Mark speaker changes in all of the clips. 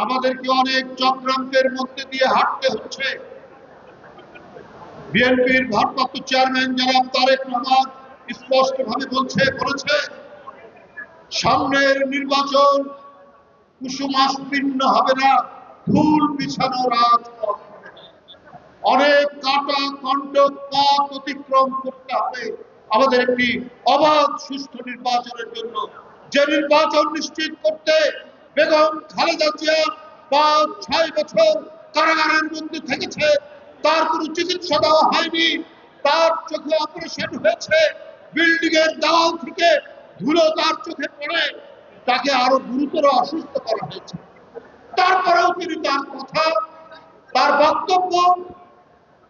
Speaker 1: আমাদেরকে অনেক চক্রান্তের মধ্যে দিয়ে হাঁটতে হচ্ছে। বিএনপির ভারপ্রাপ্ত চেয়ারম্যান জনাব তারেক রহমান স্পষ্টভাবে বলেছে সামনের নির্বাচন কুসুমাস্তীর্ণ হবে না, ফুল বিছানো রাজপথ। অনেক কাটা কণ্টক পথ অতিক্রম করতে হবে আমাদের একটি অবাধ সুষ্ঠু নির্বাচনের জন্য, যে নির্বাচন নিশ্চিত করতে বেগম খালেদা জিয়া 5-6 বছর কারাগারের মধ্যে থেকেছে, তার কোনো চিকিৎসা দেওয়া হয়নি, তার চোখে অপারেশন হয়েছে, বিল্ডিং এর দেওয়াল থেকে ধুলো তার চোখে পড়ে, তাকে আরো গুরুতর অসুস্থ করা হয়েছে। তারপরেও তিনি তার কথা, তার বক্তব্য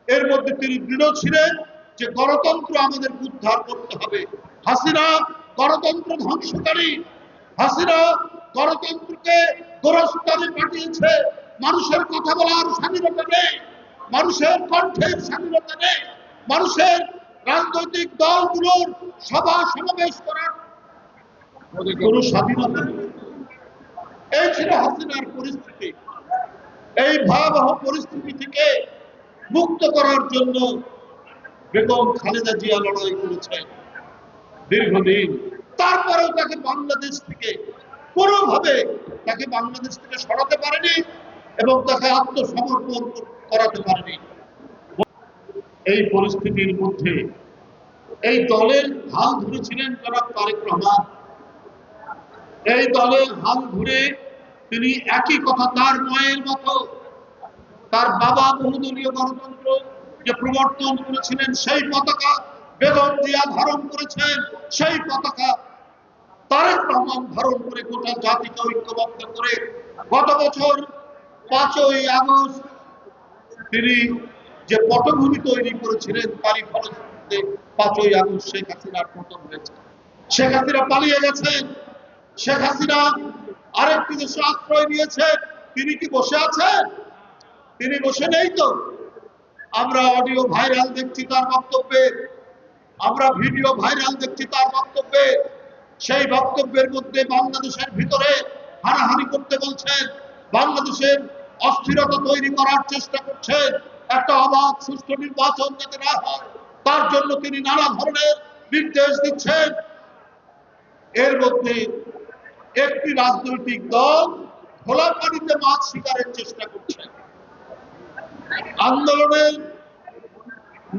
Speaker 1: এর মধ্যে তিনি দৃঢ় ছিলেন যে গণতন্ত্র আমাদের উদ্ধার করতে হবে। হাসিনা গণতন্ত্র ধ্বংসকারী, হাসিনা গণতন্ত্রকে গোরস্থানে পাঠিয়েছে। মানুষের কথা বলার স্বাধীনতা নেই, মানুষের কণ্ঠের স্বাধীনতা নেই, মানুষের রাজনৈতিক দলগুলোর সভা সমাবেশ করার কোনো স্বাধীনতা নেই। এই ছিল হাসিনার পরিস্থিতি। এই ভয়াবহ পরিস্থিতি থেকে মুক্ত করার জন্য বেগম খালেদা জিয়া লড়াই করেছেন দীর্ঘদিন। তারপরেও তাকে বাংলাদেশ থেকে কোনোভাবে সরাতে পারেনি এবং তাকে আত্মসমর্পণ করাতে পারেনি। এই পরিস্থিতির মধ্যে এই দলের হাল ধরেছিলেন জনাব তারেক রহমান। এই দলের হাল ধরে তিনি একই কথা, তার মায়ের মতো, তার বাবা বহুদলীয় গণতন্ত্র যে প্রবর্তন করেছিলেন, সেই পতাকা বেগম জিয়া ধারণ করেছেন, সেই পতাকা তারেক রহমান ধারণ করে গোটা জাতিকে ঐক্যবদ্ধ করে গত বছর 5ই আগস্ট তিনি যে পটভূমি তৈরি করেছিলেন, তারই ফলশ্রুতিতে 5ই আগস্ট শেখ হাসিনার পতন হয়েছে। শেখ হাসিনা পালিয়ে গেছেন, শেখ হাসিনা আরেকটি দেশে আশ্রয় নিয়েছে। তিনি কি বসে আছেন? তিনি বসে নেই তো। আমরা অডিও ভাইরাল দেখছি তার বক্তব্যে, আমরা ভিডিও ভাইরাল দেখছি তার বক্তব্যে। সেই বক্তব্যের মধ্যে বাংলাদেশের ভিতরে হানাহানি করতে বলছেন, বাংলাদেশের অস্থিরতা তৈরি করার চেষ্টা করছেন, একটা অবাধ সুষ্ঠু নির্বাচন যাতে না হয় তার জন্য তিনি নানা ধরনের নির্দেশ দিচ্ছেন। এর মধ্যে একটি রাজনৈতিক দল খোলা পানিতে মাছ শিকারের চেষ্টা করছে। আন্দোলনের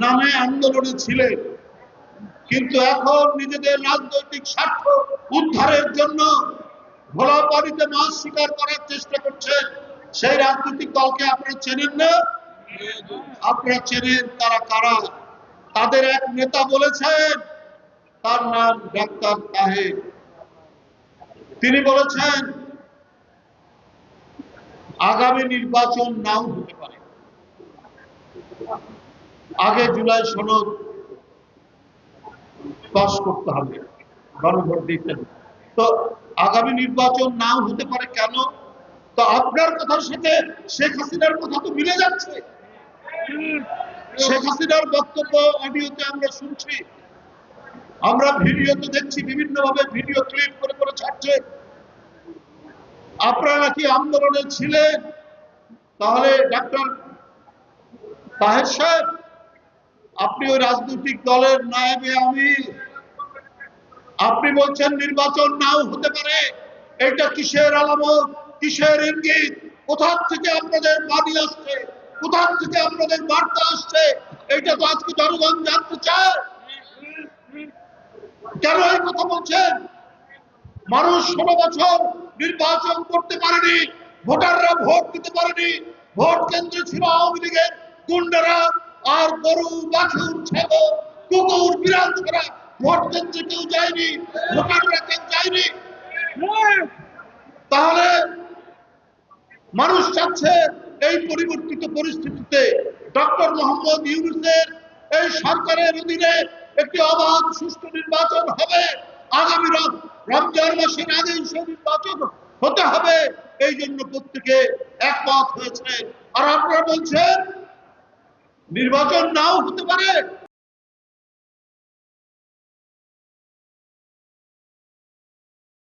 Speaker 1: নামে আন্দোলনে ছিলেন, কিন্তু এখন নিজেদের রাজনৈতিক স্বার্থ উদ্ধারের জন্য খোলা পানিতে মাছ শিকার করার চেষ্টা করছেন। সেই রাজনৈতিক দলকে আপনারা চেনেন না? আপনারা চেনেন তারা কারা? তাদের এক নেতা বলেছেন, তার নাম ডাক্তার সাহেব। তিনি বলেছেন আগামী নির্বাচন নাও হতে পারে, আগে জুলাই সনদ পাস করতে হবে, গণভোট দিতে হবে। তো আগামী নির্বাচন নাও হতে পারে কেন? তো আপনার কথার সাথে শেখ হাসিনার কথা তো মিলে যাচ্ছে। শেখ হাসিনার বক্তব্য অডিওতে আমরা শুনছি, আমরা ভিডিওতে দেখছি, বিভিন্ন ভাবে ভিডিও ক্লিপ করে করে ছাড়ছে। আপনারা নাকি আন্দোলনে ছিলেন, তাহলে ডাক্তার তাহের সাহেব আপনি ওই রাজনৈতিক দলের নায়েবে আমির, আপনি বলছেন নির্বাচন নাও হতে পারে। এটা কিসের আলামত, কিসের ইঙ্গিত? কোথা থেকে আপনাদের বাণী আসছে, কোথা থেকে আপনাদের বার্তা আসছে? এটা তো আজকে জনগণ জানতে চায়। কেন এই কথা বলছেন? মানুষ 16 বছর নির্বাচন করতে পারেনি, ভোটাররা ভোট দিতে পারেনি। ভোট কেন্দ্রে ছিল আওয়ামী লীগের গুন্ডারা, আর গরু বাছুর ছাগল কুকুর বিড়াল ছাড়া ভোট কেন্দ্রে কেউ যায়নি, ভোটাররা কেউ যায়নি। তাহলে মানুষ চাচ্ছে এই পরিবর্তিত পরিস্থিতিতে ডক্টর মোহাম্মদ ইউনূসের এই সরকারের অধীনে একটি অবাধ সুষ্ঠু নির্বাচন হবে। আগামী রমজান মাসের আগে সেই নির্বাচন হতে হবে। এই জন্য প্রত্যেকে একমত হয়েছে। আর আপনারা বলছেন নির্বাচন নাও হতে পারে।